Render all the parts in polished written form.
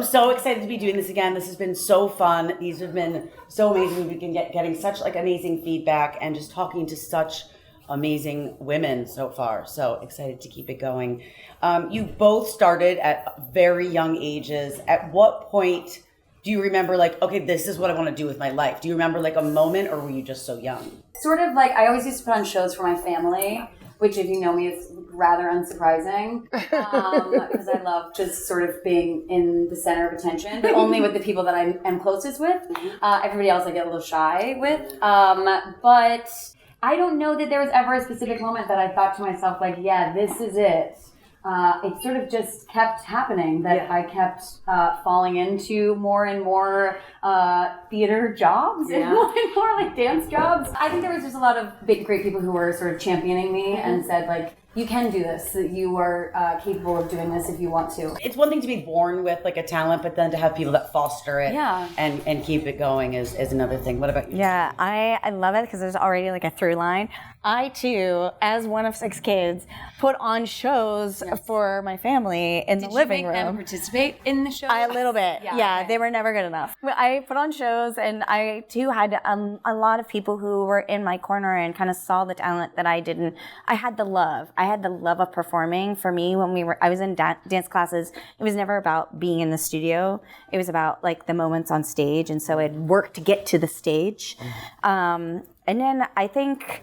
so excited to be doing this again. This has been so fun. These have been so amazing. We've been getting such like amazing feedback and just talking to such amazing women so far. So excited to keep it going. You both started at very young ages. At what point do you remember like, okay, this is what I want to do with my life? Do you remember like a moment, or were you just so young? Sort of like, I always used to put on shows for my family, which if you know me is rather unsurprising, because I love just sort of being in the center of attention, but only with the people that I am closest with. Everybody else I get a little shy with. But I don't know that there was ever a specific moment that I thought to myself, like, yeah, this is it. It sort of just kept happening that I kept falling into more and more theater jobs and more like dance jobs. I think there was just a lot of big, great people who were sort of championing me and said, like, you can do this, that you are capable of doing this if you want to. It's one thing to be born with like a talent, but then to have people that foster it and keep it going is another thing. What about you? Yeah, I love it because there's already like a through line. I too, as one of 6 kids, put on shows for my family in the living room. Did you make them participate in the shows? A little bit, yeah. They were never good enough. I put on shows, and I too had a lot of people who were in my corner and kind of saw the talent that I didn't. I had the love. I had the love of performing. For me, when I was in dance classes, it was never about being in the studio. It was about like the moments on stage, and so I'd work to get to the stage. And then I think.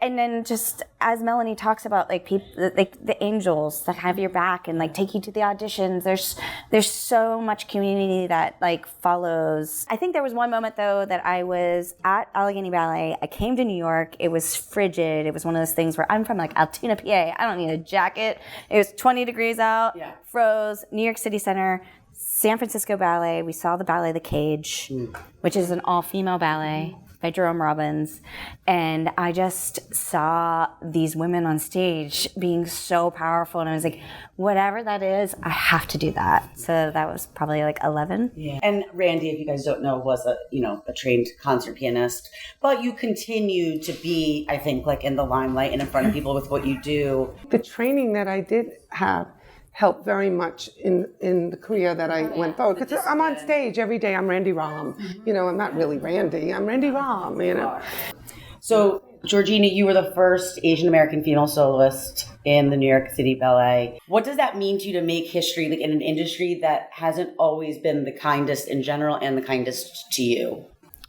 And then just as Melanie talks about like people, like the angels that have your back and like take you to the auditions, there's so much community that like follows. I think there was one moment though that I was at Allegheny Ballet. I came to New York. It was frigid. It was one of those things where I'm from like Altoona, PA. I don't need a jacket. It was 20 degrees out, froze, New York City Center, San Francisco Ballet. We saw the ballet, The Cage, which is an all-female ballet by Jerome Robbins, and I just saw these women on stage being so powerful, and I was like, whatever that is, I have to do that. So that was probably like 11. Yeah. And Randi, if you guys don't know, was a trained concert pianist, but you continue to be, I think, like in the limelight and in front of people with what you do. The training that I did have helped very much in the career that I went forward. Because I'm on stage every day. I'm Randi Rahm. You know, I'm not really Randi. I'm Randi Rahm, you know. So, Georgina, you were the first Asian American female soloist in the New York City Ballet. What does that mean to you to make history like in an industry that hasn't always been the kindest in general and the kindest to you?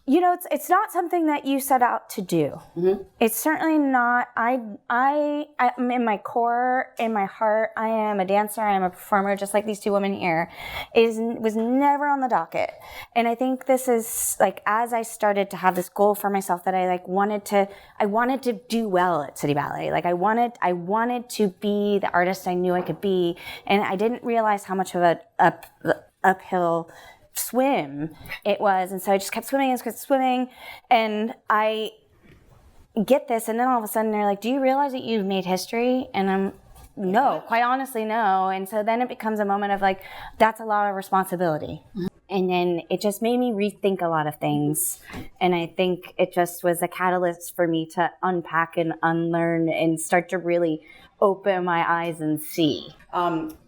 You know, it's not something that you set out to do. Mm-hmm. It's certainly not. I'm in my core, in my heart, I am a dancer, I am a performer, just like these 2 women here. It was never on the docket. And I think this is like, as I started to have this goal for myself that I wanted to do well at City Ballet. Like I wanted to be the artist I knew I could be. And I didn't realize how much of a uphill swim it was, and so I just kept swimming, and I get this, and then all of a sudden they're like, do you realize that you've made history? And I'm no, quite honestly no. And so then it becomes a moment of like, that's a lot of responsibility. Mm-hmm. And then it just made me rethink a lot of things. And I think it just was a catalyst for me to unpack and unlearn and start to really open my eyes and see.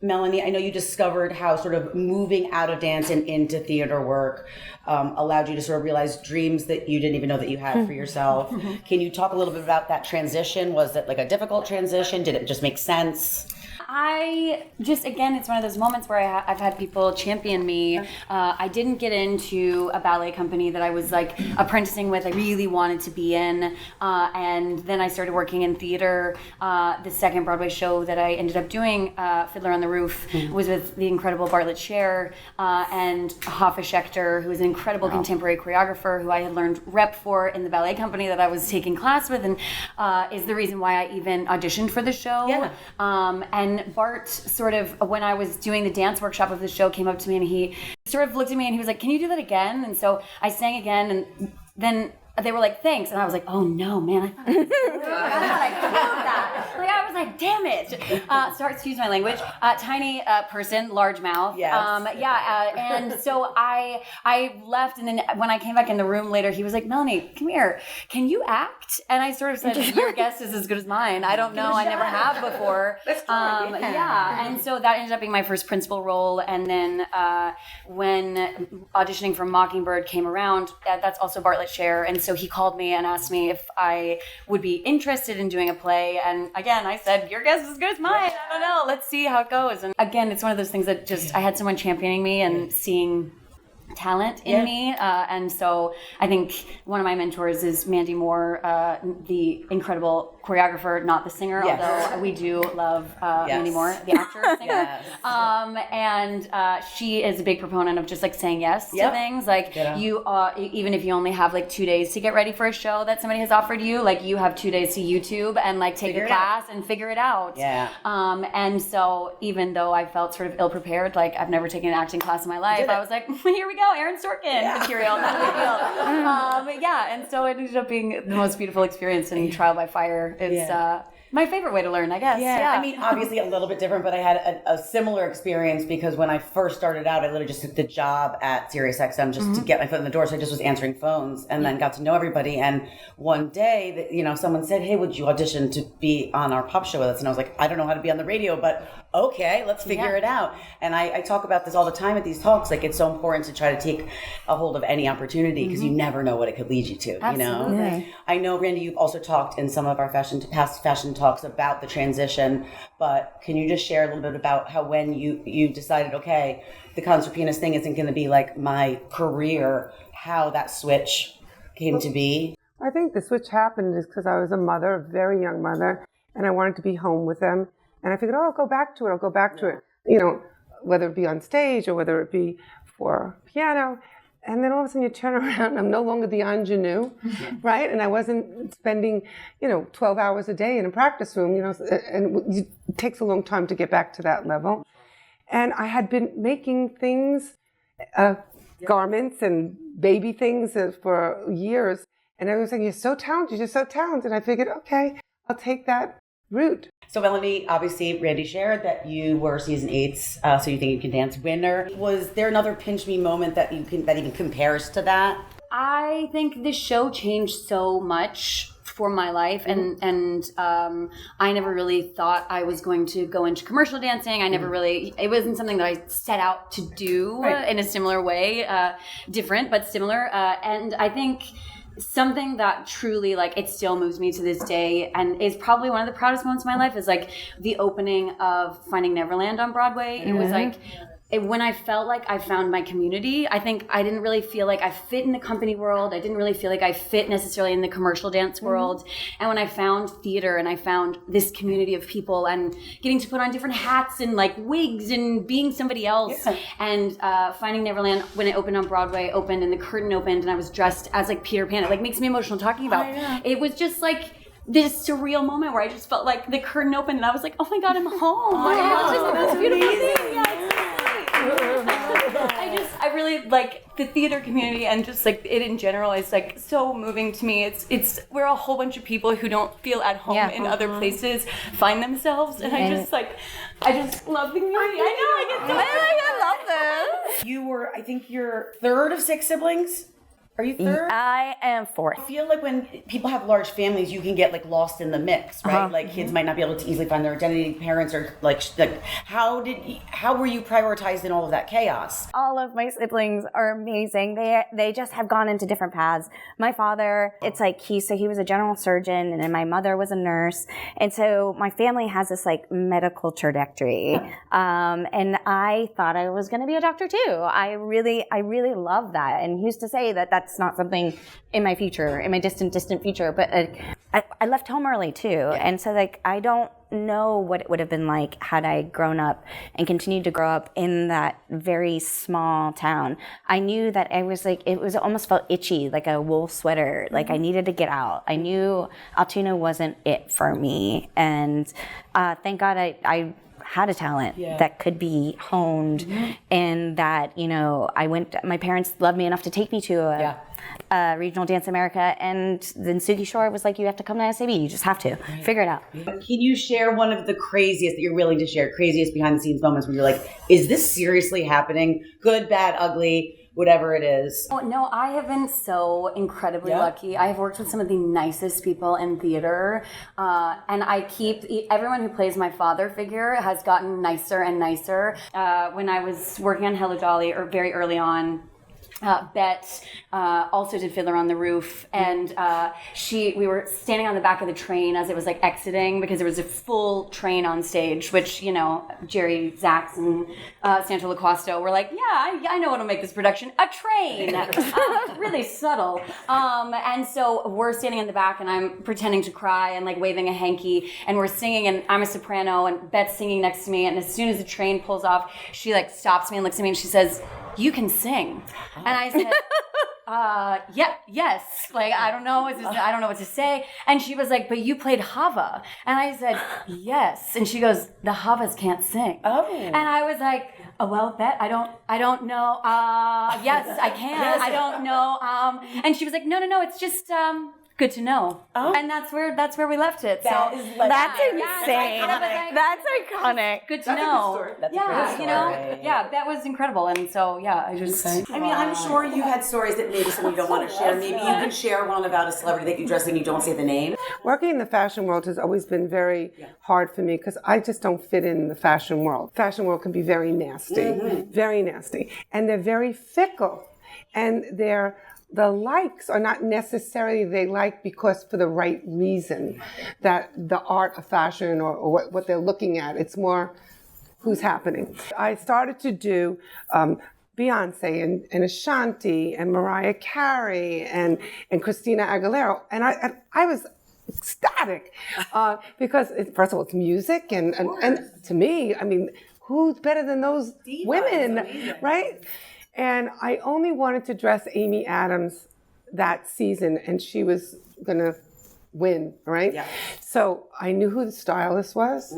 Melanie, I know you discovered how sort of moving out of dance and into theater work allowed you to sort of realize dreams that you didn't even know that you had for yourself. Can you talk a little bit about that transition? Was it like a difficult transition? Did it just make sense? Again, it's one of those moments where I've had people champion me. I didn't get into a ballet company that I was like apprenticing with, I really wanted to be in. And then I started working in theater. The second Broadway show that I ended up doing, Fiddler on the Roof, was with the incredible Bartlett Sher and Hoffa Schechter, who is an incredible contemporary choreographer who I had learned rep for in the ballet company that I was taking class with, and is the reason why I even auditioned for the show. Yeah. And Bart sort of, when I was doing the dance workshop of the show, came up to me and he sort of looked at me and he was like, can you do that again? And so I sang again, and then they were like, thanks. And I was like, oh no, man, I thought I killed that. Like, I was like, damn it. Sorry, excuse my language. Tiny person, large mouth. Yes. And so I left, and then when I came back in the room later, he was like, Melanie, come here. Can you act? And I sort of said, your guess is as good as mine. I don't know. I never have before. And so that ended up being my first principal role. And then when auditioning for Mockingbird came around, that's also Bartlett's share. And so he called me and asked me if I would be interested in doing a play. And again, I said, your guess is as good as mine. I don't know. Let's see how it goes. And again, it's one of those things that just, I had someone championing me and seeing talent in me. And so I think one of my mentors is Mandy Moore, the incredible choreographer, not the singer, although we do love Mandy Moore, the actor and singer. And she is a big proponent of just like saying yes to things. Like you, even if you only have like 2 days to get ready for a show that somebody has offered you, like you have 2 days to YouTube and like take a class and figure it out. And so even though I felt sort of ill prepared, like I've never taken an acting class in my life, I was like, here we go. Aaron Sorkin material, not a big deal. And so it ended up being the most beautiful experience, and trial by fire is my favorite way to learn, I guess. I mean, obviously a little bit different, but I had a similar experience because when I first started out, I literally just took the job at SiriusXM just to get my foot in the door. So I just was answering phones and then got to know everybody. And one day, someone said, hey, would you audition to be on our pop show with us? And I was like, I don't know how to be on the radio, but okay, let's figure it out. And I talk about this all the time at these talks. Like, it's so important to try to take a hold of any opportunity because you never know what it could lead you to. Absolutely. You know, I know, Randi, you've also talked in some of our past fashion talks about the transition, but can you just share a little bit about how when you decided, okay, the concertinas thing isn't going to be like my career, how that switch came to be? I think the switch happened is because I was a mother, a very young mother, and I wanted to be home with them. And I figured, I'll go back to it. You know, whether it be on stage or whether it be for piano. And then all of a sudden you turn around, I'm no longer the ingenue, right? And I wasn't spending, 12 hours a day in a practice room, and it takes a long time to get back to that level. And I had been making things, garments and baby things for years. And everyone was saying, you're so talented. And I figured, okay, I'll take that route. So Melanie, obviously Randi shared that you were season 8's So You Think You Can Dance winner. Was there another pinch me moment that even compares to that? I think the show changed so much for my life, and I never really thought I was going to go into commercial dancing. I never really, it wasn't something that I set out to do in a similar way, different but similar. And I think something that truly, like, it still moves me to this day and is probably one of the proudest moments of my life is like the opening of Finding Neverland on Broadway. It was like, when I felt like I found my community. I think I didn't really feel like I fit in the company world. I didn't really feel like I fit necessarily in the commercial dance world. And when I found theater and I found this community of people and getting to put on different hats and like wigs and being somebody else, and Finding Neverland, when it opened on Broadway, opened and the curtain opened and I was dressed as like Peter Pan. It like makes me emotional talking about. It was just like this surreal moment where I just felt like the curtain opened and I was like, oh my God, I'm home. It was just the most beautiful thing. I really like the theater community, and just like it in general is like so moving to me. It's we're a whole bunch of people who don't feel at home in other places find themselves, and I just love the community. I love this. You were, I think you're third of 6 siblings. Are you third? I am 4th. I feel like when people have large families, you can get like lost in the mix, right? Like kids might not be able to easily find their identity. Parents are like how were you prioritized in all of that chaos? All of my siblings are amazing. They just have gone into different paths. My father, it's like he was a general surgeon, and then my mother was a nurse, and so my family has this like medical trajectory. And I thought I was going to be a doctor too. I really love that, and he used to say that that's not something in my future, in my distant future. But I left home early too, and so like I don't know what it would have been like had I grown up and continued to grow up in that very small town. I knew that I was like, it was almost felt itchy, like a wool sweater. Like I needed to get out. I knew Altoona wasn't it for me, and thank God I had a talent that could be honed, and that my parents loved me enough to take me to Regional Dance America, and then Suki Shore was like, you have to come to SAB. You just have to figure it out. Can you share one of the craziest that you're willing to share, craziest behind the scenes moments where you're like, is this seriously happening? Good, bad, ugly, whatever it is. Oh, no, I have been so incredibly lucky. I have worked with some of the nicest people in theater, and everyone who plays my father figure has gotten nicer and nicer. When I was working on Hello Dolly, or very early on, Bet also did Fiddler on the Roof, and we were standing on the back of the train as it was like exiting, because there was a full train on stage, which, you know, Jerry Zaks and Sandra LaQuasto were like, I know what'll make this production, a train. Really subtle. And so we're standing in the back, and I'm pretending to cry and like waving a hanky, and we're singing, and I'm a soprano, and Bet's singing next to me, and as soon as the train pulls off, she like stops me and looks at me, and she says, "You can sing." And I said, yes. Like, I don't know what to say. And she was like, "But you played Hava." And I said, "Yes." And she goes, "The Havas can't sing." Oh. And I was like, "Oh, well, Bet, I don't know. Yes, I can. I don't know." And she was like, "No, it's just, good to know." Oh. And that's where we left it. That's insane. That's iconic. Good to know. That's a great story. You know, that was incredible. And so, I just. I mean, I'm sure you've had stories that maybe some of you don't want to share. Maybe you can share one about a celebrity that you dress and you don't say the name. Working in the fashion world has always been very hard for me because I just don't fit in the fashion world. Fashion world can be very nasty, very nasty. And they're very fickle. And the likes are not necessarily they like because for the right reason, that the art of fashion or what they're looking at. It's more who's happening. I started to do Beyonce and Ashanti and Mariah Carey and Christina Aguilera. And I was ecstatic because, first of all, it's music. And to me, I mean, who's better than those women, right? And I only wanted to dress Amy Adams that season, and she was going to win, right? Yeah. So I knew who the stylist was,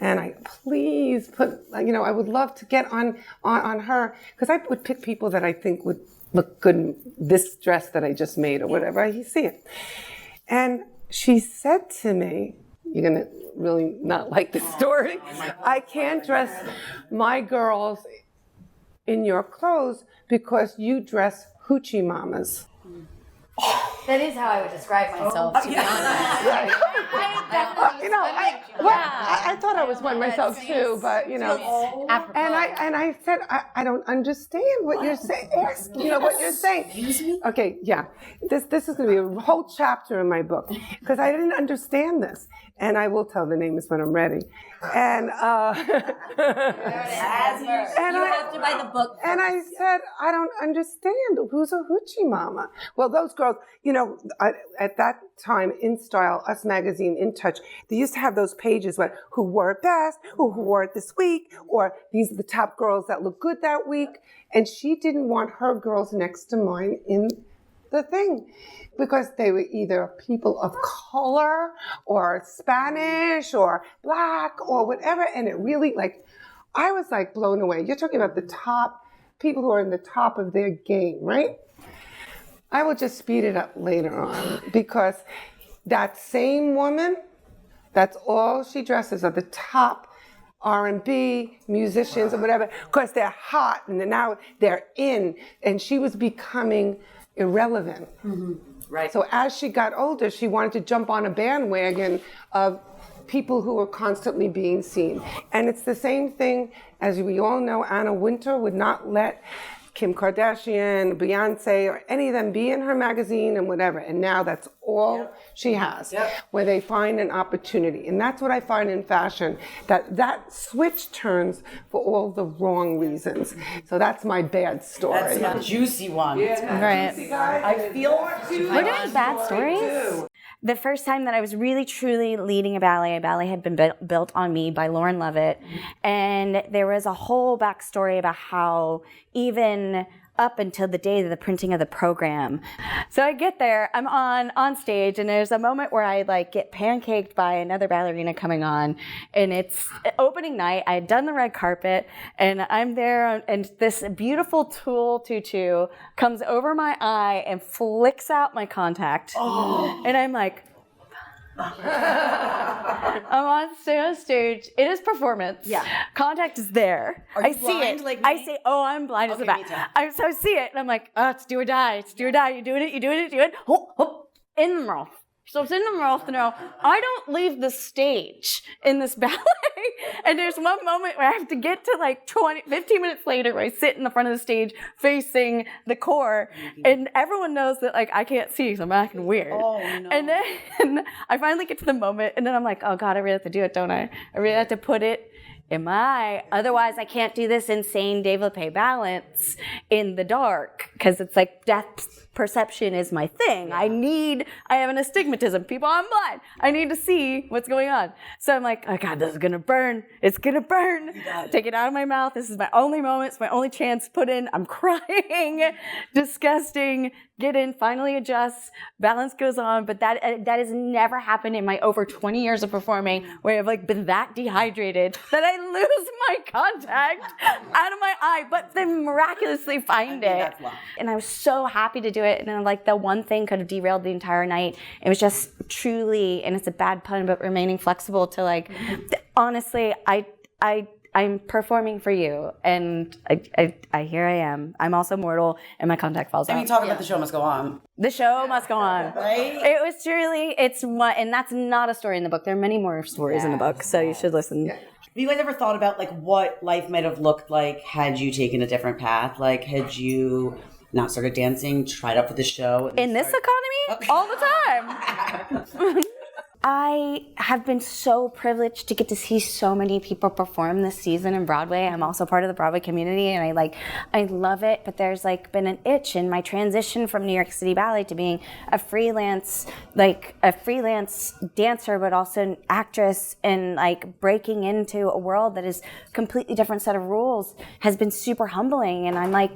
and I please put, I would love to get on her, because I would pick people that I think would look good in this dress that I just made or whatever. You see it. And she said to me, you're going to really not like this story. I can't dress my girls in your clothes because you dress hoochie mamas. That is how I would describe myself, to be honest. I thought I was one myself too, but and I said I don't understand what you're saying. What you're saying. Excuse me? Okay, yeah. This is going to be a whole chapter in my book because I didn't understand this, and I will tell the names when I'm ready. And have to buy the book. And I said I don't understand. Who's a hoochie mama? Well, those girls, at that time, In Style, Us Magazine, In Touch, they used to have those pages where who wore it best, who wore it this week, or these are the top girls that look good that week. And she didn't want her girls next to mine in the thing because they were either people of color or Spanish or black or whatever. And it really, I was blown away. You're talking about the top people who are in the top of their game, right? I will just speed it up later on because that same woman, that's all she dresses are the top R&B musicians or whatever, because they're hot and now they're in, and she was becoming irrelevant. Right. So as she got older, she wanted to jump on a bandwagon of people who were constantly being seen. And it's the same thing as we all know, Anna Wintour would not let Kim Kardashian, Beyonce, or any of them be in her magazine and whatever. And now that's all she has, where they find an opportunity. And that's what I find in fashion, that switch turns for all the wrong reasons. So that's my bad story. That's a juicy one. Yeah. Right. I feel we're doing bad stories. The first time that I was really, truly leading a ballet had been built on me by Lauren Lovett. And there was a whole backstory about how even up until the day of the printing of the program. So I get there, I'm on stage, and there's a moment where I like get pancaked by another ballerina coming on, and it's opening night. I had done the red carpet, and I'm there, and this beautiful tulle tutu comes over my eye and flicks out my contact. And I'm like, I'm on stage. It is performance. Yeah. Contact is there. Are you I see blind it. like me? I say, I'm blind as a bat. me too. So I see it, and I'm like, it's do or die. It's do or die. You're doing it. Hop, in the mouth. So it's in the mouth now. I don't leave the stage in this ballet. And there's one moment where I have to get to like 15 minutes later where I sit in the front of the stage facing the core. And everyone knows that like I can't see, so I'm acting weird. Oh, no. And then I finally get to the moment, and then I'm like, oh God, I really have to do it, don't I? I really have to put it in my eye. Otherwise, I can't do this insane développé balance in the dark, because it's like depth perception is my thing. I have an astigmatism. People, I'm blind. I need to see what's going on. So I'm like, oh God, this is gonna burn. It's gonna burn. Take it out of my mouth. This is my only moment. It's my only chance. Put in. I'm crying. Disgusting. Get in, finally adjust, balance goes on, but that has never happened in my over 20 years of performing, where I've like been that dehydrated that I lose my contact out of my eye, but then miraculously find it. That's love. And I was so happy to do it, and then like the one thing could have derailed the entire night. It was just truly, and it's a bad pun, but remaining flexible to like, honestly, I'm performing for you, and I here I am. I'm also mortal, and my contact falls out. I mean, talk about the show must go on. The show must go on. Right? It was truly, and that's not a story in the book. There are many more stories in the book, so you should listen. Have you guys ever thought about like what life might have looked like had you taken a different path? Like, had you not started dancing, tried out for the show? In this economy? All the time. I have been so privileged to get to see so many people perform this season in Broadway. I'm also part of the Broadway community, and I love it, but there's like been an itch in my transition from New York City Ballet to being a freelance dancer, but also an actress, and like breaking into a world that is completely different set of rules has been super humbling. And I'm like,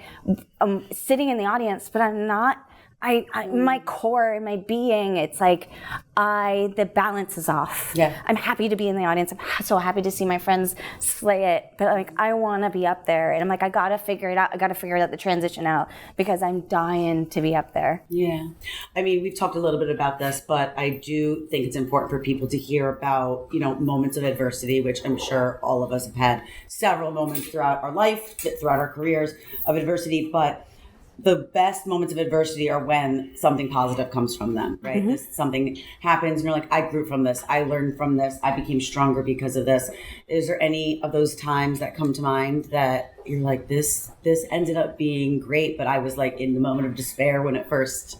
I'm sitting in the audience, but I'm not, my core, my being, it's like the balance is off. Yeah. I'm happy to be in the audience. I'm so happy to see my friends slay it. But like, I want to be up there. And I'm like, I got to figure it out. I got to figure out the transition out, because I'm dying to be up there. Yeah. I mean, we've talked a little bit about this, but I do think it's important for people to hear about, moments of adversity, which I'm sure all of us have had several moments throughout our life, throughout our careers of adversity. But the best moments of adversity are when something positive comes from them, right? Mm-hmm. Something happens and you're like, I grew from this. I learned from this. I became stronger because of this. Is there any of those times that come to mind that you're like, this ended up being great, but I was like in the moment of despair when it first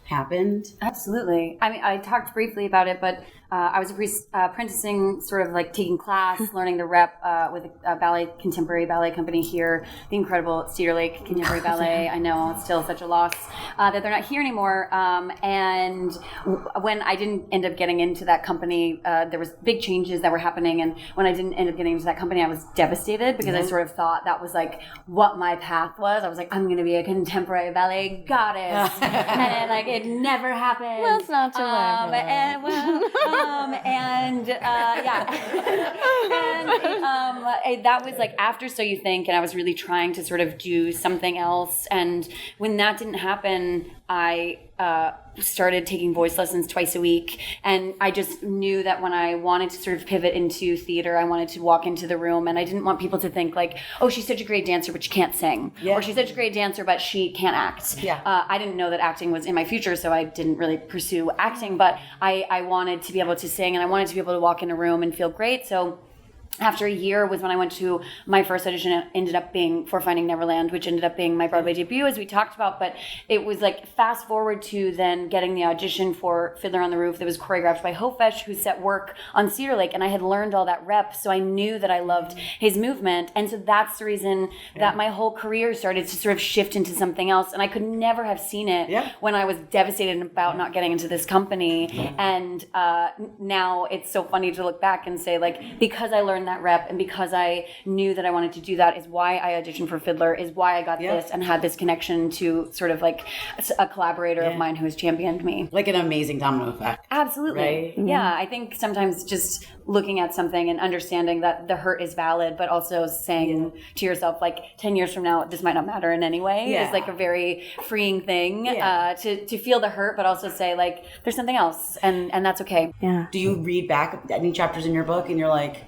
happened? Absolutely. I mean, I talked briefly about it, but I was apprenticing, sort of like taking class, learning the rep with a contemporary ballet company here, the incredible Cedar Lake Contemporary Ballet. I know it's still such a loss that they're not here anymore. And when I didn't end up getting into that company, there was big changes that were happening. And when I didn't end up getting into that company, I was devastated, because I sort of thought that was like what my path was. I was like, I'm going to be a contemporary ballet goddess. And like, it never happened. Well, it's not too late. That was like after So You Think, and I was really trying to sort of do something else. And when that didn't happen, I started taking voice lessons twice a week, and I just knew that when I wanted to sort of pivot into theater, I wanted to walk into the room, and I didn't want people to think like, oh, she's such a great dancer, but she can't sing, or she's such a great dancer, but she can't act. I didn't know that acting was in my future, so I didn't really pursue acting, but I wanted to be able to sing, and I wanted to be able to walk in a room and feel great. So after a year was when I went to my first audition. It ended up being for Finding Neverland, which ended up being my Broadway debut, as we talked about. But it was like fast forward to then getting the audition for Fiddler on the Roof that was choreographed by Hofesh, who set work on Cedar Lake. And I had learned all that rep, so I knew that I loved his movement. And so that's the reason that my whole career started to sort of shift into something else. And I could never have seen it when I was devastated about not getting into this company. And now it's so funny to look back and say, like, because I learned earned that rep, and because I knew that I wanted to do that is why I auditioned for Fiddler, is why I got this and had this connection to sort of like a collaborator of mine who has championed me. Like an amazing domino effect. Absolutely. Right? Yeah, I think sometimes just looking at something and understanding that the hurt is valid, but also saying to yourself, like, 10 years from now, this might not matter in any way is like a very freeing thing to feel the hurt, but also say, like, there's something else, and that's okay. Yeah. Do you read back any chapters in your book and you're like,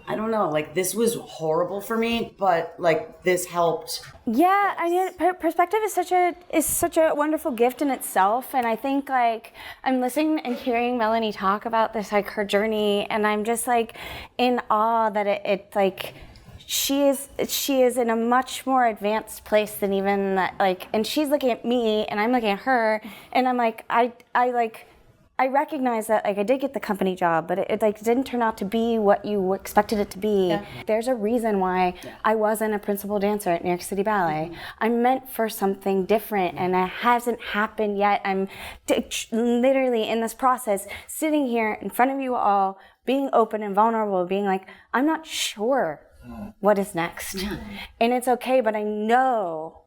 I don't know, like, this was horrible for me, but like this helped? Yeah, I mean, perspective is such a wonderful gift in itself, and I think like I'm listening and hearing Melanie talk about this, like her journey, and I'm just like in awe that it's like she is in a much more advanced place than even that, like, and she's looking at me and I'm looking at her, and I'm like I recognize that, like, I did get the company job, but it like didn't turn out to be what you expected it to be. Yeah. There's a reason why I wasn't a principal dancer at New York City Ballet. I'm meant for something different, and it hasn't happened yet. I'm literally in this process, sitting here in front of you all, being open and vulnerable, being like, I'm not sure what is next. And it's okay, but I know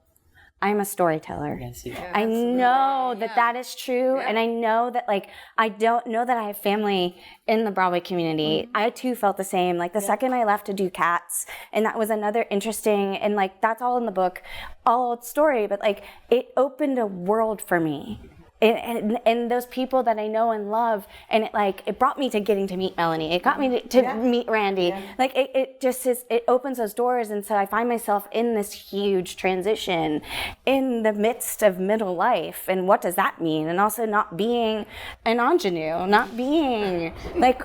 I'm a storyteller. Yes, you are. I know that is true, and I know that, like, I don't know that I have family in the Broadway community. I too felt the same. Like, the second I left to do Cats, and that was another interesting, and like that's all in the book, all old story, but like it opened a world for me. And those people that I know and love, and it brought me to getting to meet Melanie. It got me to meet Randi. Yeah. Like it just is, it opens those doors, and so I find myself in this huge transition in the midst of middle life, and what does that mean? And also not being an ingenue, not being like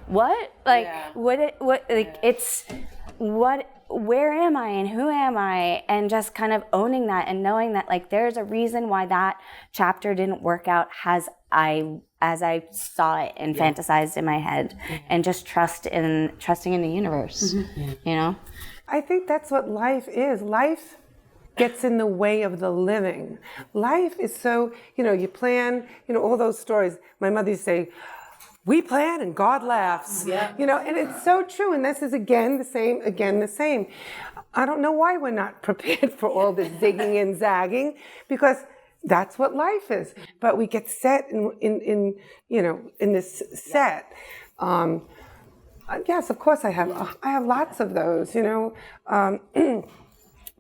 what, like it's what. Where am I and who am I? And just kind of owning that and knowing that, like, there's a reason why that chapter didn't work out as I saw it and fantasized in my head, and just trusting in the universe, you know? I think that's what life is. Life gets in the way of the living. Life is so, you plan, all those stories. My mother used to say, we plan and God laughs, and it's so true. And this is again the same. I don't know why we're not prepared for all this zigging and zagging, because that's what life is. But we get set in this set. Yes, of course I have lots of those,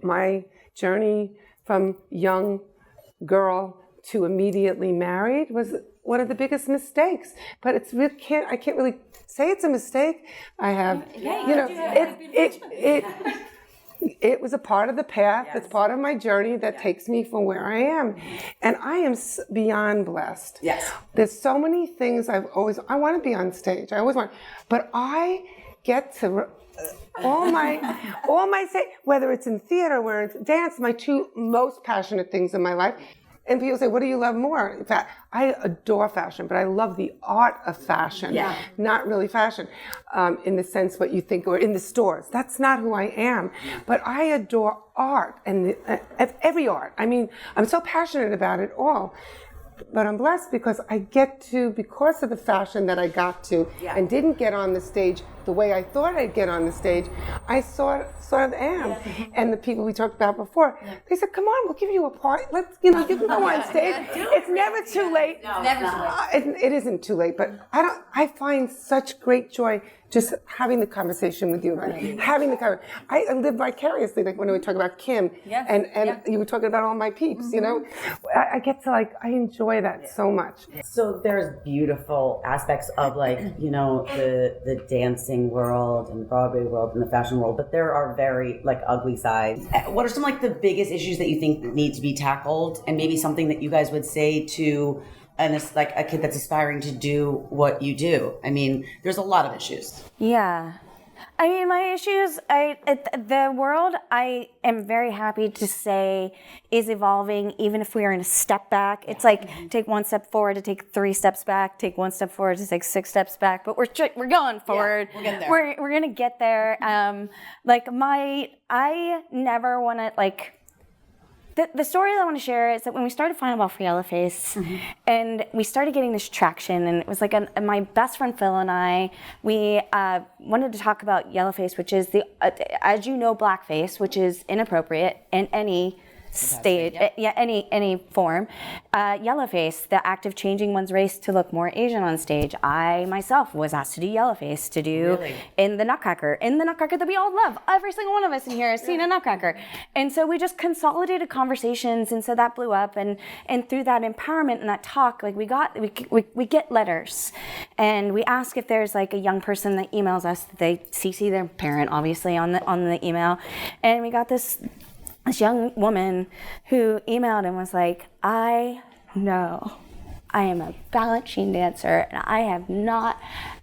my journey from young girl to immediately married was one of the biggest mistakes, but I can't really say it's a mistake. I have, it was a part of the path. It's part of my journey that takes me from where I am, and I am beyond blessed. Yes, there's so many things I want to be on stage. I always want, but I get to. All my say, whether it's in theater, where it's dance, my two most passionate things in my life. And people say, what do you love more? In fact, I adore fashion, but I love the art of fashion, not really fashion, in the sense what you think, or in the stores. That's not who I am. But I adore art, and every art. I mean, I'm so passionate about it all. But I'm blessed because I get to, because of the fashion that I got to, and didn't get on the stage the way I thought I'd get on the stage, I sort of am. And the people we talked about before, they said, come on, we'll give you a part. Let's, you can go on stage. It's never too late. No, never too late. It isn't too late, but I find such great joy just having the conversation with you, having the conversation. I live vicariously, like when we talk about Kim, and you were talking about all my peeps, I get to, like, I enjoy that so much. So there's beautiful aspects of, like, the dancing world and the Broadway world and the fashion world, but there are very, like, ugly sides. What are some, like, the biggest issues that you think need to be tackled, and maybe something that you guys would say to like a kid that's aspiring to do what you do? I mean, there's a lot of issues. Yeah. I mean, my issues, the world, I am very happy to say, is evolving, even if we are in a step back. It's like, take one step forward to take 3 steps back, take 1 step forward to take 6 steps back, but we're going forward. We're getting there. We're going to get there. I never want to, like, the story that I want to share is that when we started Final Ball for Yellowface, and we started getting this traction, and it was like my best friend Phil and I, we wanted to talk about Yellowface, which is as you know, blackface, which is inappropriate in any stage, any form. Yellowface, the act of changing one's race to look more Asian on stage. I myself was asked to do Yellowface, to do in the Nutcracker that we all love. Every single one of us in here has seen a Nutcracker. And so we just consolidated conversations, and so that blew up, and through that empowerment and that talk, like we get letters, and we ask if there's like a young person that emails us, that they CC their parent obviously on the email, and we got this young woman who emailed and was like, I know I am a balancing dancer, and I have not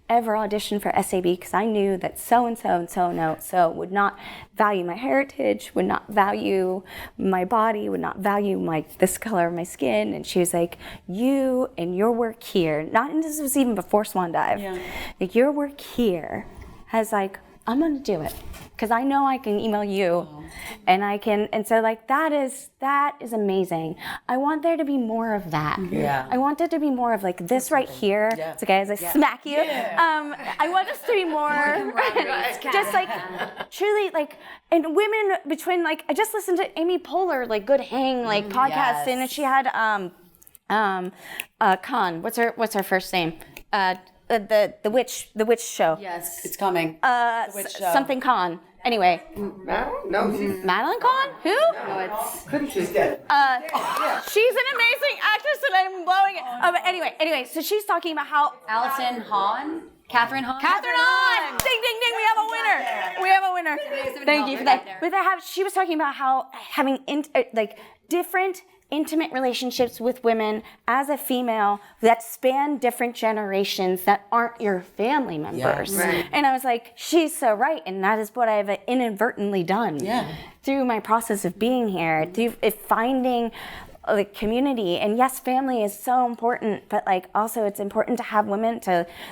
ever auditioned for SAB because I knew that so and so and so and so would not value my heritage, would not value my body, would not value this color of my skin. And she was like, you and your work here, and this was even before Swan Dive, like your work here has like, I'm gonna do it because I know I can email you, and I can, and so like that is amazing. I want there to be more of that. Yeah. I want there to be more of like this right here. Yeah. It's okay as I smack you. Yeah. I want us to be more just like truly like, and women between like, I just listened to Amy Poehler like Good Hang like podcast, and she had Khan. What's her first name? The witch show. Yes, it's coming. The witch show. Something Khan. Anyway. Madeline? No, Madeline Khan? Who? No, it's. Couldn't she's dead. She's an amazing actress, and I'm blowing it. But anyway, so she's talking about how Allison Hahn. Catherine Hahn. Catherine Hahn! Ding, ding, ding! We have a winner. Thank you for that. But she was talking about how having different intimate relationships with women as a female that span different generations that aren't your family members. Yeah, right. And I was like, she's so right, and that is what I've inadvertently done through my process of being here, through finding the community. And yes, family is so important, but like also it's important to have women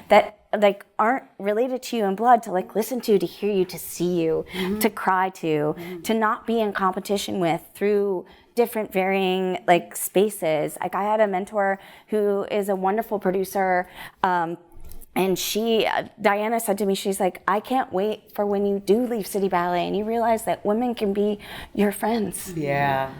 that like aren't related to you in blood to like listen to hear you, to see you, to cry to not be in competition with through different varying like spaces. Like I had a mentor who is a wonderful producer, and Diana said to me, she's like, I can't wait for when you do leave City Ballet and you realize that women can be your friends. Yeah.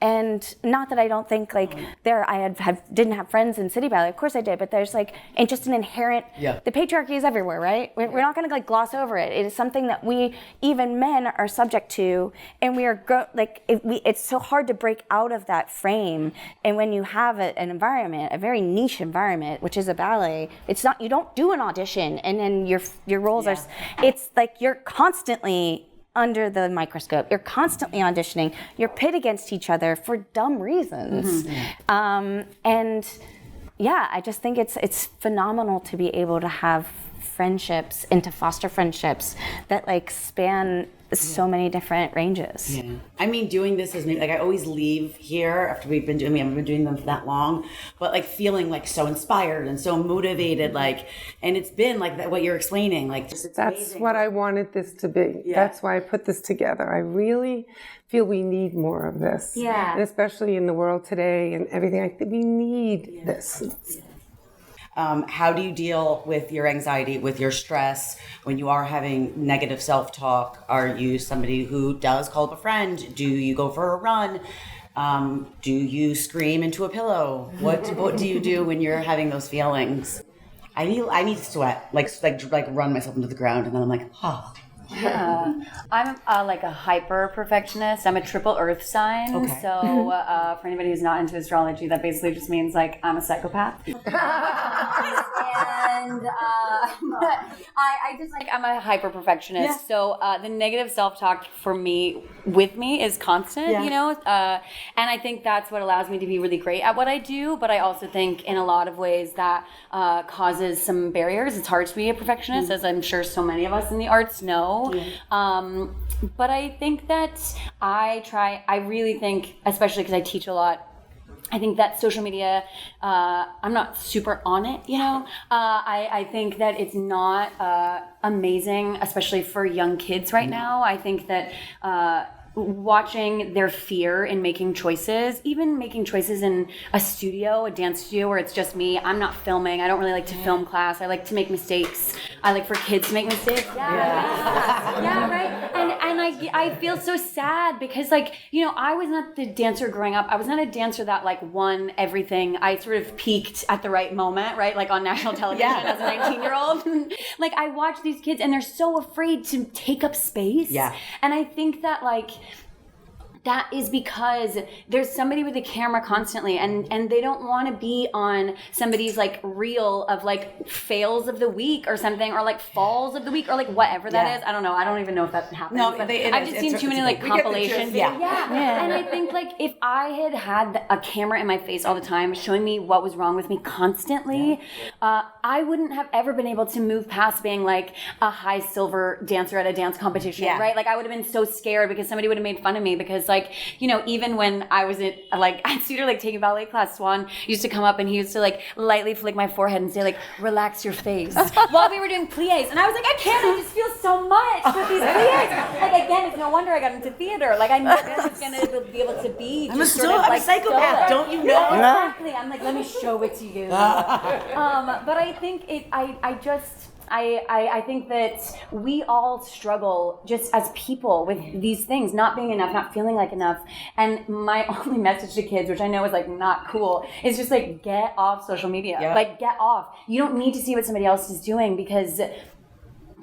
And not that I don't think like didn't have friends in City Ballet. Of course I did, but there's like, and just an inherent, the patriarchy is everywhere, right? We're not going to like gloss over it. It is something that we, even men, are subject to, and we are it's so hard to break out of that frame. And when you have an environment, a very niche environment, which is a ballet, it's not, you don't do an audition and then your roles are, it's like you're constantly under the microscope. You're constantly auditioning. You're pit against each other for dumb reasons. And yeah, I just think it's phenomenal to be able to have friendships and to foster friendships that like span so many different ranges. Yeah. I mean, doing this is like I always leave here after we haven't been doing them for that long, but like feeling like so inspired and so motivated, like, and it's been like that, what you're explaining, like just that's amazing. What I wanted this to be. Yeah. That's why I put this together. I really feel we need more of this. Yeah. And especially in the world today and everything, I think we need this. How do you deal with your anxiety, with your stress, when you are having negative self-talk? Are you somebody who does call up a friend? Do you go for a run? Do you scream into a pillow? What do you do when you're having those feelings? I need to sweat, like run myself into the ground, and then I'm like, oh. I'm like a hyper perfectionist. I'm a triple earth sign. Okay. So for anybody who's not into astrology, that basically just means like I'm a psychopath. And I just like, I'm a hyper perfectionist. Yeah. So the negative self-talk with me is constant, you know? And I think that's what allows me to be really great at what I do. But I also think in a lot of ways that causes some barriers. It's hard to be a perfectionist, as I'm sure so many of us in the arts know. Yeah. But I think that I really think, especially because I teach a lot, I think that social media, I'm not super on it, you know. I think that it's not amazing, especially for young kids right now. I think that watching their fear in making choices, even making choices in a studio, a dance studio where it's just me. I'm not filming. I don't really like to film class. I like to make mistakes. I like for kids to make mistakes. Yeah, right. And I feel so sad because, like, you know, I was not the dancer growing up. I was not a dancer that like won everything. I sort of peaked at the right moment, right? Like on national television as a 19-year-old. Like I watch these kids and they're so afraid to take up space. Yeah. And I think that like that is because there's somebody with a camera constantly and they don't want to be on somebody's like reel of like fails of the week or something, or like falls of the week or like whatever that is. I don't know. I don't even know if that happens. No, I've just seen too many like compilations. Yeah. And I think like if I had a camera in my face all the time showing me what was wrong with me constantly, I wouldn't have ever been able to move past being like a high silver dancer at a dance competition, right? Like I would have been so scared because somebody would have made fun of me because like, you know, even when I was at Cedar Lake taking ballet class, Swan used to come up and he used to like lightly flick my forehead and say like, relax your face while we were doing plies. And I was like, I can't, I just feel so much with these plies. Like again, it's no wonder I got into theater. Like I never was going to be able to be I'm a psychopath, don't you know? Exactly. I'm like, let me show it to you. But I think I think that we all struggle just as people with these things, not being enough, not feeling like enough. And my only message to kids, which I know is like not cool, is just like get off social media. Like get off. You don't need to see what somebody else is doing because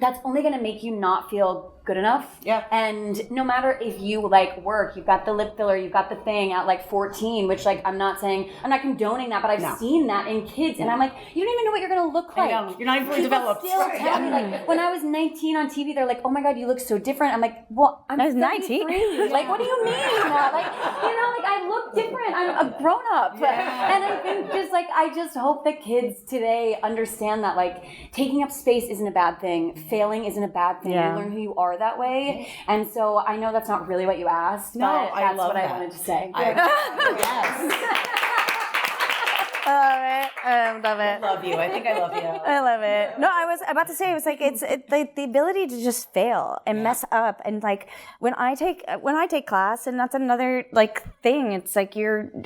that's only going to make you not feel good enough. Yeah. And no matter if you like work, you've got the lip filler, you've got the thing at like 14, which like I'm not condoning that, but I've seen that in kids. And I'm like, you don't even know what you're going to look like. You're not even fully developed. Still tell me, like when I was 19 on TV, they're like, oh my God, you look so different. I'm like, well, I was 19. Like, what do you mean? Like, you know, like I look different. I'm a grown up. Yeah. And I think just like, I just hope that kids today understand that like taking up space isn't a bad thing. Failing isn't a bad thing. You learn who you are that way. And so I know that's not really what you asked, but that's what I wanted to say. Yes. I love it. I love you. I think I love you. I love it. No, I was about to say, it was like it's the ability to just fail and mess up. And like when I take class, and that's another like thing. It's like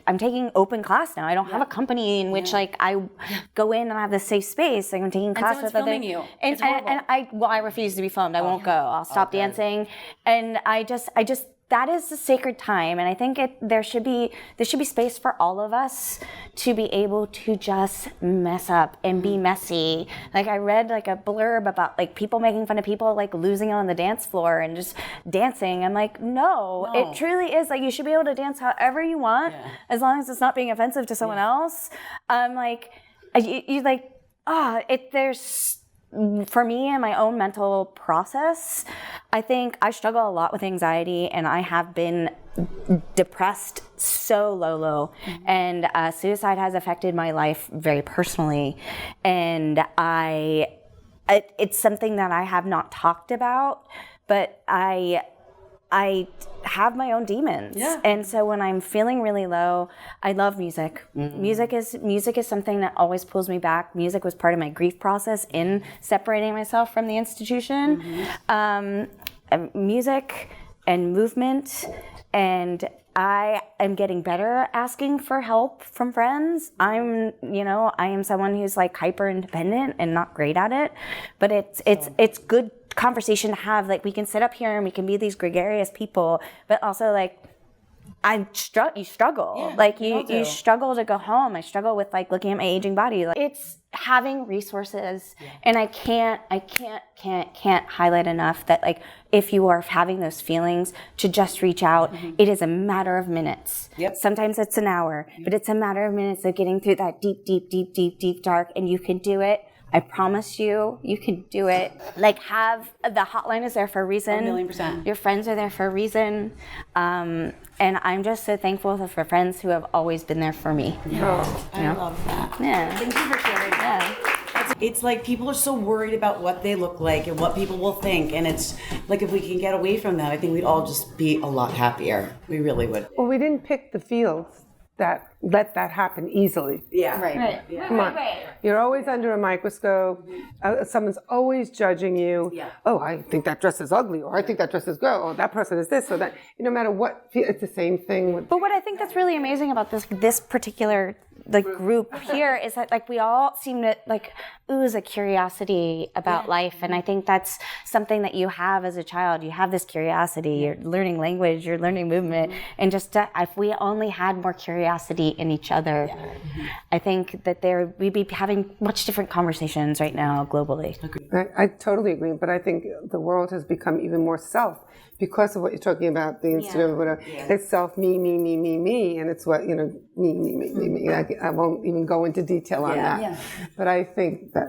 I'm taking open class now. I don't have a company in which like I go in and I have this safe space. Like I'm taking class with other. And I refuse to be filmed. I won't go. I'll stop dancing. And I just that is a sacred time, and I think there should be space for all of us to be able to just mess up and be messy. Like I read like a blurb about like people making fun of people like losing on the dance floor and just dancing. I'm like, no, it truly is like you should be able to dance however you want as long as it's not being offensive to someone else. Like there's. For me and my own mental process, I think I struggle a lot with anxiety, and I have been depressed so low. And suicide has affected my life very personally. And it's something that I have not talked about, but I have my own demons. Yeah. And so when I'm feeling really low, I love music. Mm-hmm. Music is something that always pulls me back. Music was part of my grief process in separating myself from the institution. Mm-hmm. Music and movement, and I am getting better at asking for help from friends. I am someone who's like hyper independent and not great at it, but it's good conversation to have. Like we can sit up here and we can be these gregarious people, but also like you struggle. Like you struggle to go home. I struggle with like looking at my aging body. Like it's having resources, and I can't highlight enough that like if you are having those feelings, to just reach out. Mm-hmm. It is a matter of minutes. Yep. Sometimes it's an hour, but it's a matter of minutes of getting through that deep dark, and you can do it. I promise you can do it. Like the hotline is there for a reason. 1,000,000%. Your friends are there for a reason. And I'm just so thankful for friends who have always been there for me. Yeah. I love that. Yeah. Thank you for sharing that. It's like people are so worried about what they look like and what people will think. And it's like if we can get away from that, I think we'd all just be a lot happier. We really would. Well, we didn't pick the fields that let that happen easily. Yeah. Right. Come on. You're always under a microscope. Someone's always judging you. Yeah. Oh, I think that dress is ugly, or I think that dress is good, or that person is this or that. No matter what, it's the same thing with. But what I think that's really amazing about this particular group here is that we all seem to ooze a curiosity about life, and I think that's something that you have as a child. You have this curiosity. You're learning language. You're learning movement, and just if we only had more curiosity in each other, I think that we'd be having much different conversations right now globally. I totally agree, but I think the world has become even more self because of what you're talking about, the Instagram, whatever. It's self, me, and it's what, me. I won't even go into detail on that. Yeah. But I think that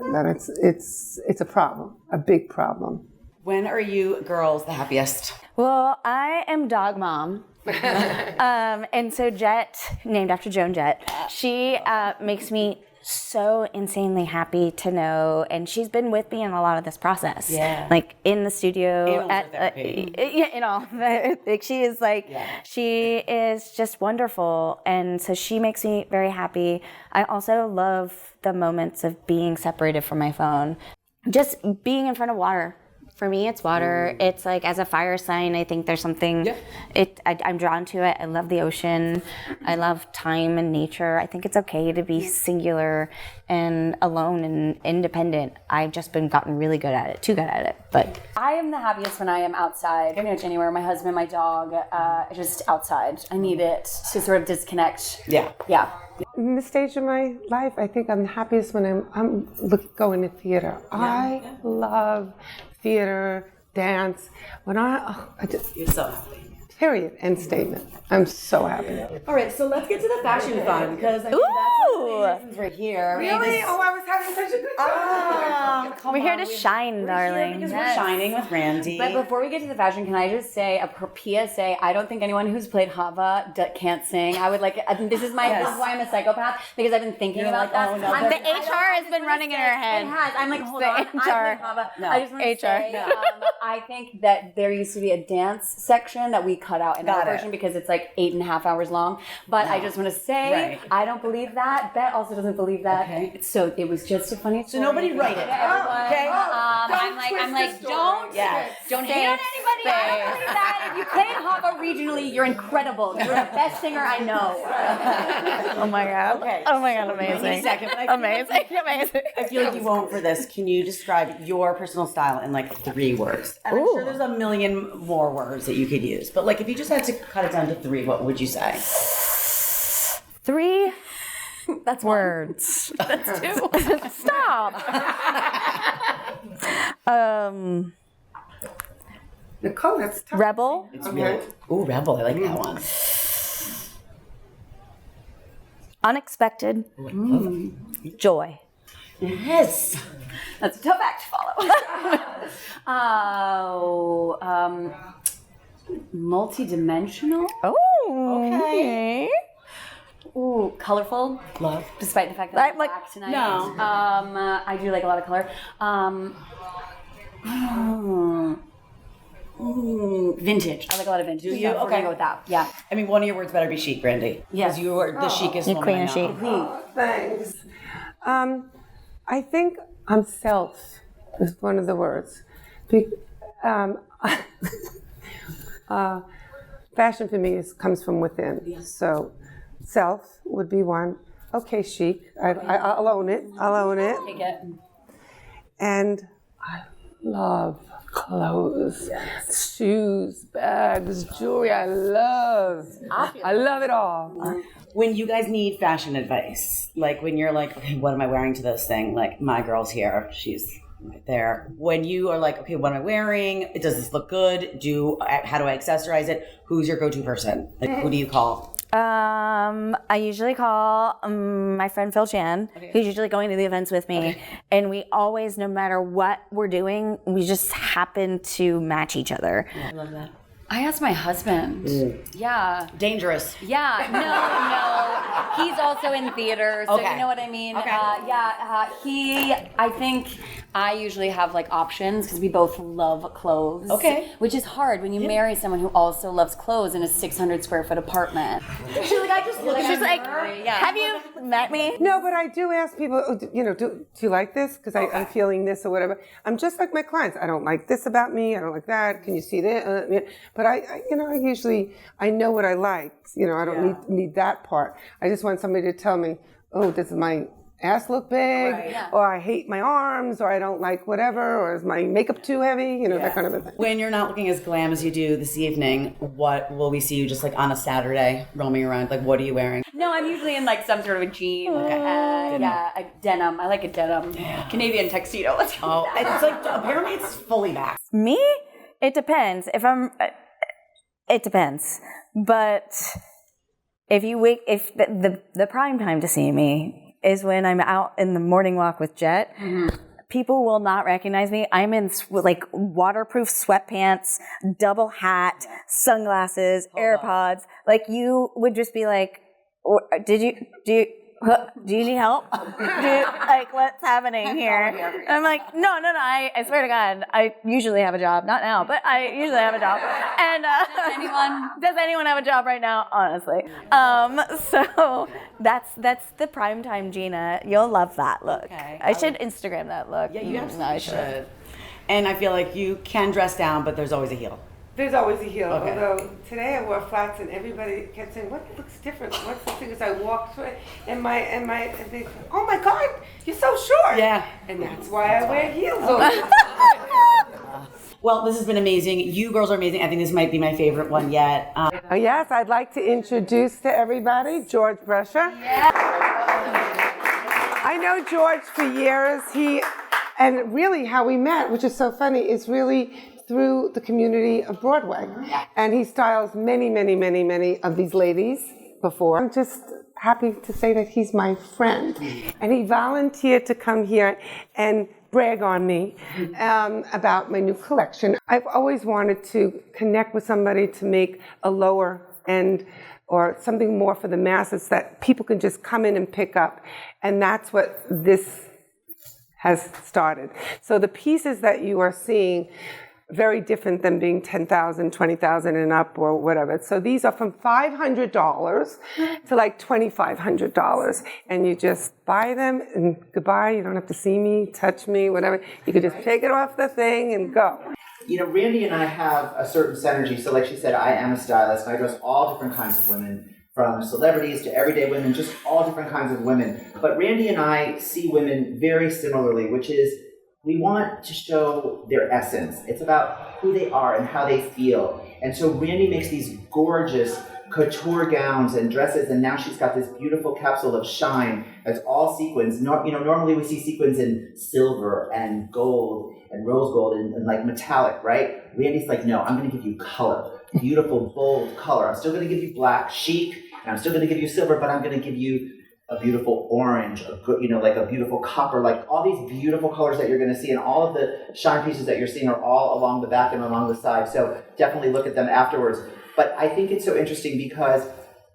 it's a problem, a big problem. When are you girls the happiest? Well, I am dog mom. And so Jet, named after Joan Jett, she makes me so insanely happy to know, and she's been with me in a lot of this process. Yeah. In the studio, in all. She is just wonderful, and so she makes me very happy. I also love the moments of being separated from my phone, just being in front of water. For me, it's water. It's as a fire sign, I think there's something, I'm drawn to it. I love the ocean. I love time and nature. I think it's okay to be singular and alone and independent. I've just gotten really good at it, too good at it. But I am the happiest when I am outside, pretty much anywhere. My husband, my dog, just outside. I need it to sort of disconnect. Yeah. In this stage of my life, I think I'm happiest when I'm going to theater. I love theater, dance. When You're so happy. Period. End statement. I'm so happy. All right, so let's get to the fashion fun because I mean, that's one of the reasons we're here. Really? Oh, I was having such a good time. we're here to shine, darling. Because we're shining with Randi. But before we get to the fashion, can I just say a PSA? I don't think anyone who's played Hava can't sing. I would this is why I'm a psychopath, because I've been thinking about that. Oh, no, the HR has been running in her head. It has. I'm hold the on. HR. I played Hava. No. I just want to say, I think that there used to be a dance section that we cut out in our version because it's 8.5 hours long. But I just want to say, I don't believe that. Bet also doesn't believe that. Okay. So it was just a funny story. So nobody write it. Okay. I'm like, don't hate on anybody. I don't believe that. If you played Hava regionally, you're incredible. You're the best singer I know. Oh my God. Okay. Oh my God, amazing. Amazing. I feel like you won't for this. Can you describe your personal style in 3 words? And I'm sure there's a million more words that you could use. But if you just had to cut it down to 3, what would you say? 3 That's words. That's 2. Stop. Nicole, that's tough. Rebel. It's really, rebel. I like that one. Unexpected. Joy. Yes. That's a tough act to follow. Multi-dimensional. Oh. Okay. Ooh, colorful. Love. Despite the fact that I'm black tonight. No. I do like a lot of color. Vintage. I like a lot of vintage. Do you? We're gonna go with that. Yeah. I mean, one of your words better be chic, Randi. Because you are the chicest woman queen I of chic. know. Thanks. I think self is one of the words. Fashion for me comes from within. Yes. So self would be one. Okay, chic. I'll own it. Take it. And I love clothes, shoes, bags, jewelry. I love it all. When you guys need fashion advice, when you're okay, what am I wearing to this thing? My girl's here. She's right there. When you are okay, what am I wearing? Does this look good? How do I accessorize it? Who's your go-to person? Who do you call? I usually call my friend Phil Chan, who's usually going to the events with me. And we always, no matter what we're doing, we just happen to match each other. I love that. I asked my husband. Yeah. Dangerous. Yeah. No. He's also in theater, so Okay. you know what I mean? Okay. I think I usually have like options because we both love clothes. Okay. Which is hard when you marry someone who also loves clothes in a 600 square foot apartment. She's like, I just look She's like, have you met me? No, but I do ask people, do you like this? Because I'm feeling this or whatever. I'm just like my clients. I don't like this about me. I don't like that. Can you see that? But I usually, I know what I like. I don't need that part. I just want somebody to tell me, oh, does my ass look big? Or I hate my arms, or I don't like whatever, or is my makeup too heavy? That kind of a thing. When you're not looking as glam as you do this evening, what will we see you just like on a Saturday roaming around? Like, what are you wearing? No, I'm usually in like some sort of a jean. A denim. I like a denim. Canadian tuxedo. Let's go. Oh, it's like, apparently it's fully back. Me? It depends. It depends. But if the prime time to see me is when I'm out in the morning walk with Jet. People will not recognize me. I'm in like waterproof sweatpants, double hat, sunglasses, AirPods. Like you would just be like, do you need help? Like, what's happening here? And I'm like, no. I swear to God, I usually have a job. Not now, but I usually have a job. And does anyone have a job right now? Honestly. So that's the primetime Gina. You'll love that look. Okay. I should Instagram that look. Yeah, you absolutely should. And I feel like you can dress down, but there's always a heel. There's always a heel. Okay. Although today I wore flats and everybody kept saying, "What looks different? What's the thing?" As I walked through it, and they, "Oh my God, you're so short." Yeah. And that's why I wear heels all the time. Well, this has been amazing. You girls are amazing. I think this might be my favorite one yet. Yes, I'd like to introduce to everybody George Behre. Yeah. I know George for years. And really how we met, which is so funny, is really through the community of Broadway. And he styles many, many, many, many of these ladies before. I'm just happy to say that he's my friend. And he volunteered to come here and brag on me about my new collection. I've always wanted to connect with somebody to make a lower end or something more for the masses that people can just come in and pick up. And that's what this has started. So the pieces that you are seeing, very different than being $10,000, $20,000 and up or whatever. So these are from $500 to like $2,500. And you just buy them and goodbye. You don't have to see me, touch me, whatever. You could just take it off the thing and go. Randy and I have a certain synergy. So like she said, I am a stylist. I dress all different kinds of women, from celebrities to everyday women, just all different kinds of women. But Randi and I see women very similarly, which is we want to show their essence. It's about who they are and how they feel. And so Randi makes these gorgeous couture gowns and dresses, and now she's got this beautiful capsule of shine that's all sequins. Normally we see sequins in silver and gold and rose gold and like metallic, right? Randy's like, no, I'm going to give you color, beautiful, bold color. I'm still going to give you black, chic, and I'm still going to give you silver, but I'm going to give you a beautiful orange, like a beautiful copper, like all these beautiful colors that you're going to see, and all of the shine pieces that you're seeing are all along the back and along the side. So definitely look at them afterwards. But I think it's so interesting because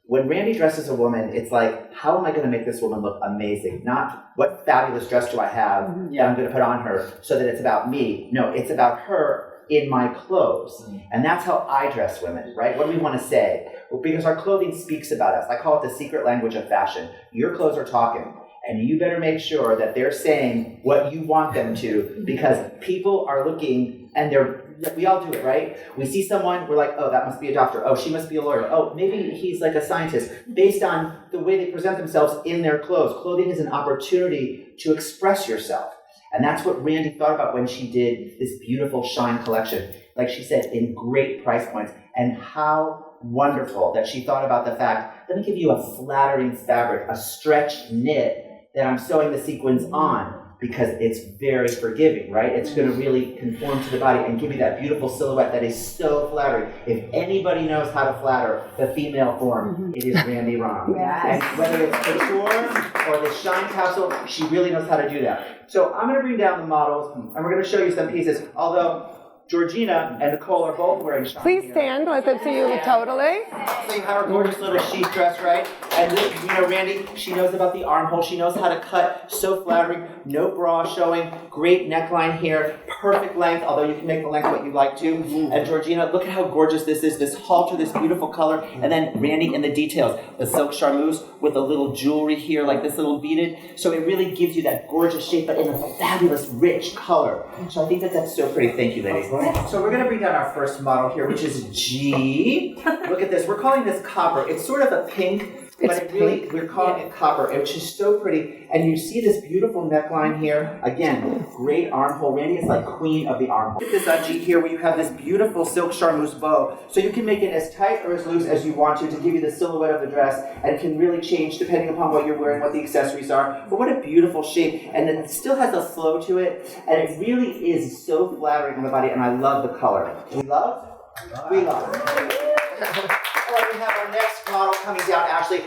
when Randi dresses a woman, it's like, how am I going to make this woman look amazing? Not what fabulous dress do I have that I'm going to put on her so that it's about me. No, it's about her in my clothes. And that's how I dress women, right? What do we want to say? Well, because our clothing speaks about us. I call it the secret language of fashion. Your clothes are talking. And you better make sure that they're saying what you want them to, because people are looking and we all do it, right? We see someone, we're like, oh, that must be a doctor. Oh, she must be a lawyer. Oh, maybe he's like a scientist, based on the way they present themselves in their clothes. Clothing is an opportunity to express yourself. And that's what Randi thought about when she did this beautiful shine collection. Like she said, in great price points. And how wonderful that she thought about the fact, let me give you a flattering fabric, a stretch knit that I'm sewing the sequins on, because it's very forgiving, right? It's going to really conform to the body and give you that beautiful silhouette that is so flattering. If anybody knows how to flatter the female form, it is Randi Rahm. Yes. And whether it's couture or the shine capsule, she really knows how to do that. So I'm going to bring down the models, and we're going to show you some pieces. Although Georgina and Nicole are both wearing shiny Please hair. stand. Let them see you totally. So you have her gorgeous little sheath dress, right? And this, Randy, she knows about the armhole. She knows how to cut, so flattering, no bra showing, great neckline here, perfect length, although you can make the length what you like to. And Georgina, look at how gorgeous this is, this halter, this beautiful color. And then Randy in the details, the silk charmeuse with a little jewelry here, like this little beaded. So it really gives you that gorgeous shape, but in a fabulous, rich color. So I think that's so pretty. Thank you, ladies. So we're going to bring down our first model here, which is G. Look at this. We're calling this copper. It's sort of a pink, but we're calling it copper, which is so pretty. And you see this beautiful neckline here. Again, great armhole. Randy is like queen of the armhole. Look at this on G here, where you have this beautiful silk charmeuse bow. So you can make it as tight or as loose as you want to give you the silhouette of the dress, and can really change depending upon what you're wearing, what the accessories are. But what a beautiful shape. And then it still has a flow to it, and it really is so flattering on the body, and I love the color. We love? We love. All right, we have our next model coming down, Ashley.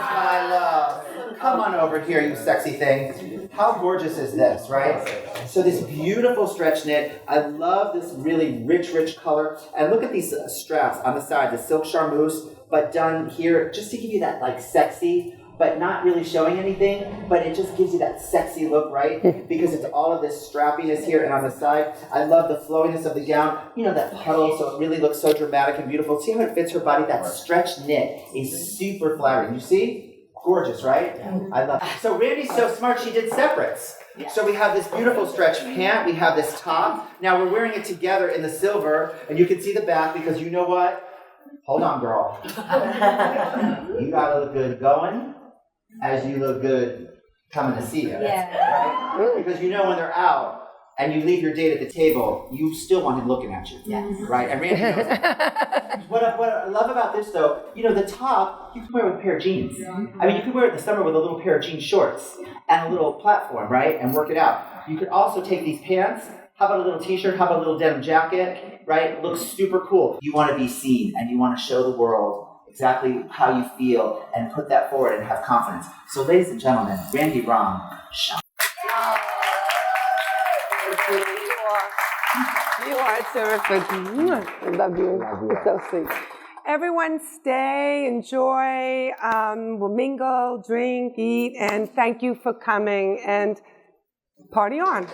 My love. Come on over here, you sexy thing. How gorgeous is this, right? So this beautiful stretch knit. I love this really rich color. And look at these straps on the side, the silk charmeuse, but done here just to give you that like sexy, but not really showing anything, but it just gives you that sexy look, right? Because it's all of this strappiness here and on the side. I love the flowiness of the gown, that puddle, so it really looks so dramatic and beautiful. See how it fits her body? That stretch knit is super flattering. You see? Gorgeous, right? I love it. So Randy's so smart, she did separates. So we have this beautiful stretch pant, we have this top. Now we're wearing it together in the silver, and you can see the back because you know what? Hold on, girl. You gotta look good going as you look good coming to see you. Yeah. Right? Because when they're out and you leave your date at the table, you still want him looking at you. Yes. Right? And Randy knows that. What I love about this though, the top, you can wear with a pair of jeans. I mean, you could wear it in the summer with a little pair of jean shorts and a little platform, right? And work it out. You could also take these pants. How about a little t-shirt? How about a little denim jacket? Right? It looks super cool. You want to be seen and you want to show the world exactly how you feel and put that forward and have confidence. So ladies and gentlemen, Randi Rahm. You are terrific. I love you. You're so sweet. Everyone stay, enjoy, we'll mingle, drink, eat, and thank you for coming, and party on.